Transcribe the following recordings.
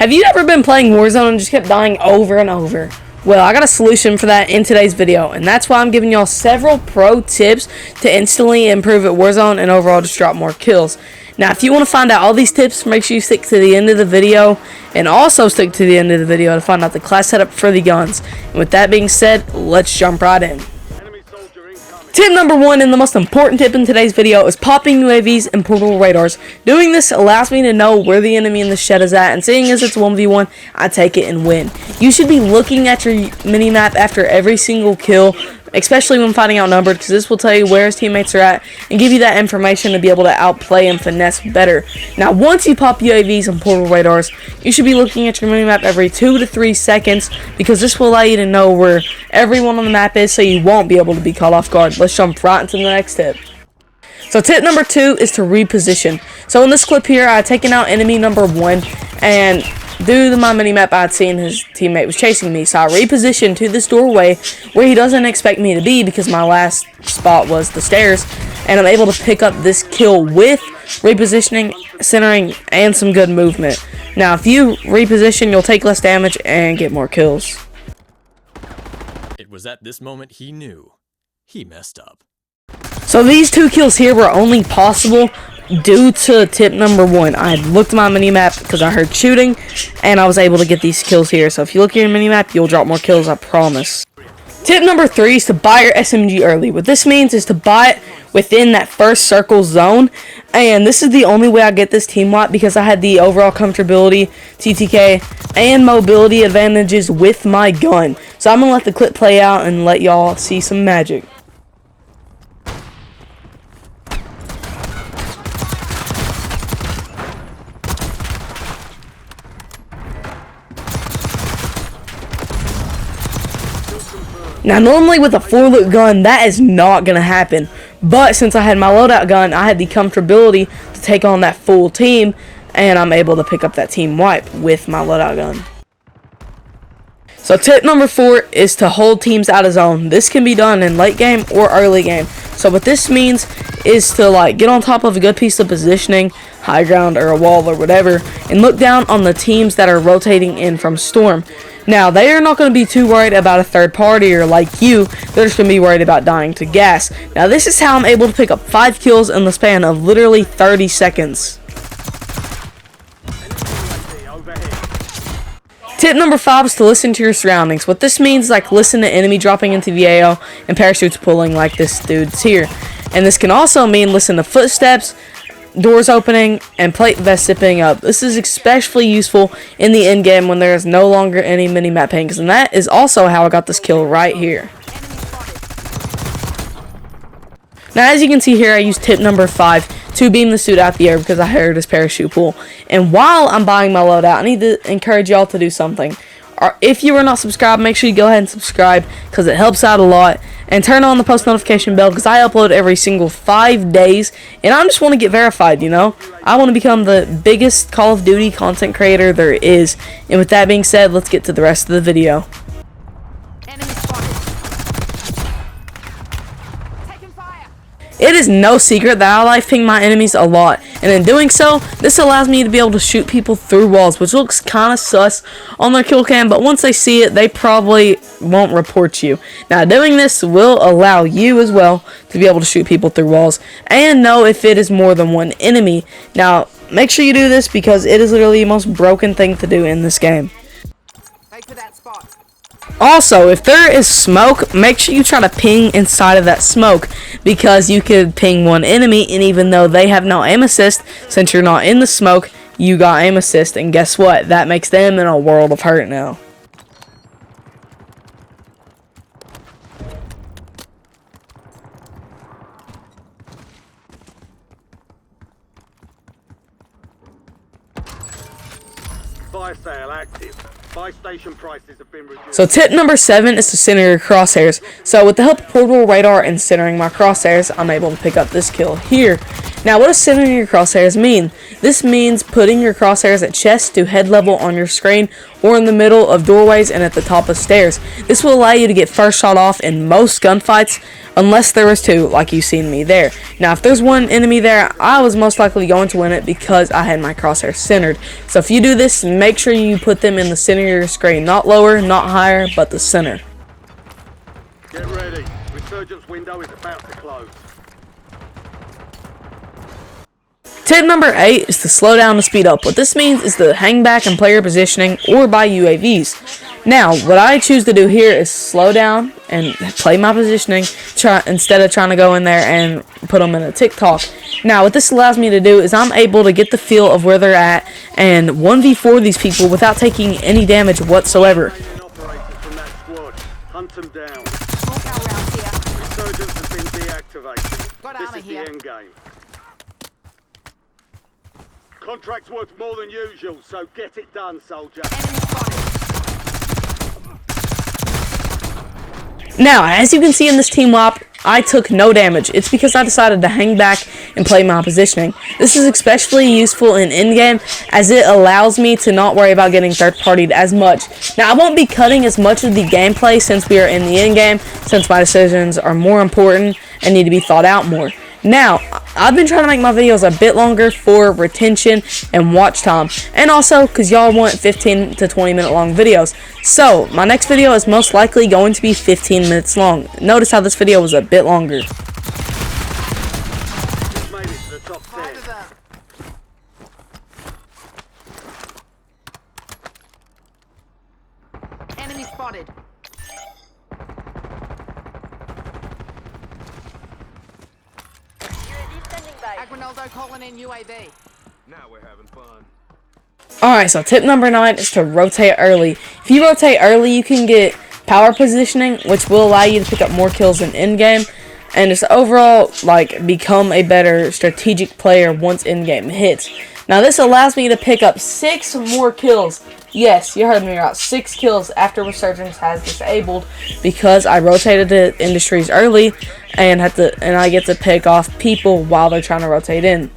Have you ever been playing Warzone and just kept dying over and over? Well, I got a solution for that in today's video, and that's why I'm giving y'all several pro tips to instantly improve at Warzone and overall just drop more kills. Now, if you want to find out all these tips, make sure you stick to the end of the video, and also stick to the end of the video to find out the class setup for the guns. And with that being said, let's jump right in. Tip number 1, and the most important tip in today's video, is popping UAVs and portal radars. Doing this allows me to know where the enemy in the shed is at, and seeing as it's 1v1, I take it and win. You should be looking at your minimap after every single kill, especially when fighting outnumbered, because this will tell you where his teammates are at and give you that information to be able to outplay and finesse better. Now, once you pop UAVs and portal radars, you should be looking at your minimap every 2 to 3 seconds, because this will allow you to know where everyone on the map is, so you won't be able to be caught off guard. Let's jump right into the next tip. So tip number 2 is to reposition. So in this clip here, I had taken out enemy number 1, and due to my minimap, I had seen his teammate was chasing me, so I repositioned to this doorway where he doesn't expect me to be, because my last spot was the stairs, and I'm able to pick up this kill with repositioning, centering, and some good movement. Now, if you reposition, you'll take less damage and get more kills. It was at this moment he knew he messed up. So these 2 kills here were only possible due to tip number 1. I had looked at my minimap because I heard shooting, and I was able to get these kills here. So if you look at your minimap, you'll drop more kills, I promise. Tip number 3 is to buy your SMG early. What this means is to buy it within that first circle zone, and this is the only way I get this team wipe, because I had the overall comfortability, TTK, and mobility advantages with my gun. So I'm going to let the clip play out and let y'all see some magic. Now, normally with a 4-loop gun, that is not going to happen. But since I had my loadout gun, I had the comfortability to take on that full team, and I'm able to pick up that team wipe with my loadout gun. So tip number 4 is to hold teams out of zone. This can be done in late game or early game. So what this means is to get on top of a good piece of positioning, high ground or a wall or whatever, and look down on the teams that are rotating in from storm. Now, they are not going to be too worried about a third party or like you. They're just going to be worried about dying to gas. Now, this is how I'm able to pick up 5 kills in the span of literally 30 seconds. Tip number 5 is to listen to your surroundings. What this means is listen to enemy dropping into the AO and parachutes pulling like this dude's here. And this can also mean listen to footsteps, doors opening, and plate vests zipping up. This is especially useful in the end game when there is no longer any minimap pings, and that is also how I got this kill right here. Now, as you can see here, I used tip number 5 to beam the suit out the air because I heard his parachute pull. And while I'm buying my loadout, I need to encourage y'all to do something. If you are not subscribed, make sure you go ahead and subscribe, because it helps out a lot. And turn on the post notification bell, because I upload every single 5 days, and I just want to get verified, you know? I want to become the biggest Call of Duty content creator there is. And with that being said, let's get to the rest of the video. It is no secret that I live ping my enemies a lot, and in doing so, this allows me to be able to shoot people through walls, which looks kind of sus on their kill cam, but once they see it, they probably won't report you. Now, doing this will allow you as well to be able to shoot people through walls and know if it is more than one enemy. Now, make sure you do this, because it is literally the most broken thing to do in this game. Also, if there is smoke, make sure you try to ping inside of that smoke, because you could ping one enemy, and even though they have no aim assist, since you're not in the smoke, you got aim assist, and guess what? That makes them in a world of hurt now. Fire sale active. Buy station prices have been reduced. So tip number 7 is to center your crosshairs. So with the help of portal radar and centering my crosshairs, I'm able to pick up this kill here. Now, what does centering your crosshairs mean? This means putting your crosshairs at chest to head level on your screen, or in the middle of doorways and at the top of stairs. This will allow you to get first shot off in most gunfights, unless there was two, like you've seen me there. Now, if there's one enemy there, I was most likely going to win it because I had my crosshairs centered. So if you do this, make sure you put them in the center of your screen. Not lower, not higher, but the center. Get ready. Resurgence window is about to close. Tip number 8 is to slow down and speed up. What this means is to hang back and play your positioning or buy UAVs. Now, what I choose to do here is slow down and play my positioning instead of trying to go in there and put them in a TikTok. Now, what this allows me to do is I'm able to get the feel of where they're at and 1v4 these people without taking any damage whatsoever. Operators from that squad. Hunt them down. Smoke out round here. Resurgence has been deactivated. Got This armor is here. the end game. Contract's worth more than usual, so get it done, soldier. Enemy spotted. Now, as you can see in this team wop, I took no damage. It's because I decided to hang back and play my positioning. This is especially useful in in-game, as it allows me to not worry about getting third-partied as much. Now, I won't be cutting as much of the gameplay since we are in the in-game, since my decisions are more important and need to be thought out more. Now, I've been trying to make my videos a bit longer for retention and watch time, and also because y'all want 15 to 20 minute long videos. So, my next video is most likely going to be 15 minutes long. Notice how this video was a bit longer. Just made it to the top 10. Five of them. Enemy spotted. Agronaldo calling in UAV. Now we're having fun. Alright, so tip number 9 is to rotate early. If you rotate early, you can get power positioning, which will allow you to pick up more kills in in-game, and just overall, like, become a better strategic player once in-game hits. Now, this allows me to pick up 6 more kills. Yes, you heard me right. 6 kills after Resurgence has disabled, because I rotated the industries early, and I get to pick off people while they're trying to rotate in.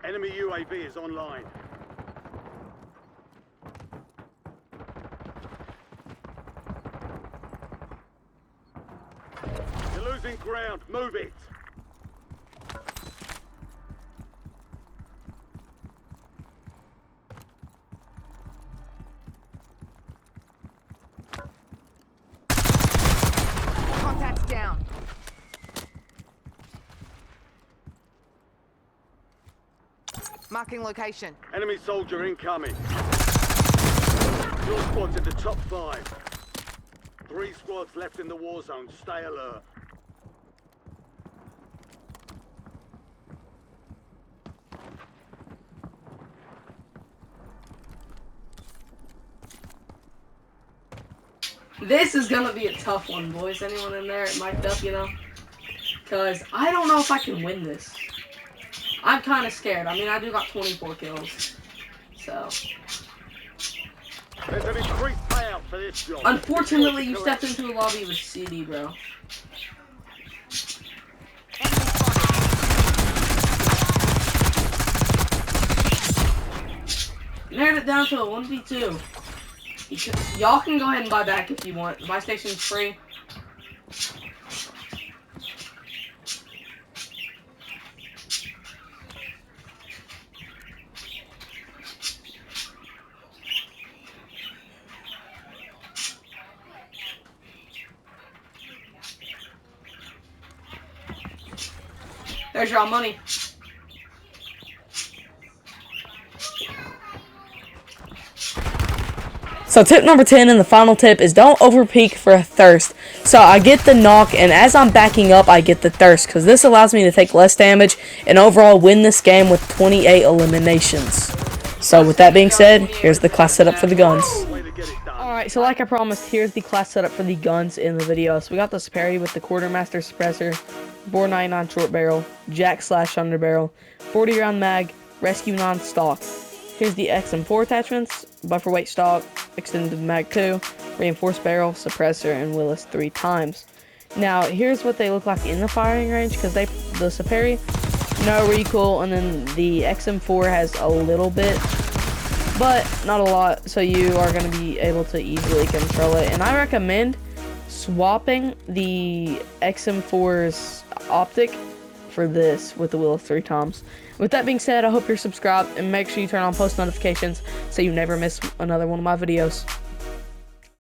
Enemy UAV is online. You're losing ground. Move it. Contacts down. Marking location. Enemy soldier incoming. Your squad's in the top 5. 3 squads left in the war zone. Stay alert. This is gonna be a tough one, boys. Anyone in there mic'd up, you know? Because I don't know if I can win this. I'm kind of scared. I mean, I do got 24 kills. So, There's an increased payout for this job. unfortunately, you stepped into a lobby with CD, bro. Narrowed it down to a 1v2. Y'all can go ahead and buy back if you want. My station's free. There's your money. So tip number 10 and the final tip is don't overpeak for a thirst. So I get the knock, and as I'm backing up, I get the thirst, because this allows me to take less damage and overall win this game with 28 eliminations. So with that being said, here's the class setup for the guns. Alright, so like I promised, here's the class setup for the guns in the video. So we got the Sperry with the Quartermaster suppressor, bore 99 short barrel, jack/underbarrel, 40 round mag, rescue non-stock, Here's the XM4 attachments: buffer weight stock, extended mag 2, reinforced barrel, suppressor, and Willis 3 times. Now here's what they look like in the firing range, because the Saperi, no recoil, and then the XM4 has a little bit, but not a lot, so you are going to be able to easily control it. And I recommend swapping the XM4's optic for this with the Willis 3 times. With that being said, I hope you're subscribed, and make sure you turn on post notifications so you never miss another one of my videos.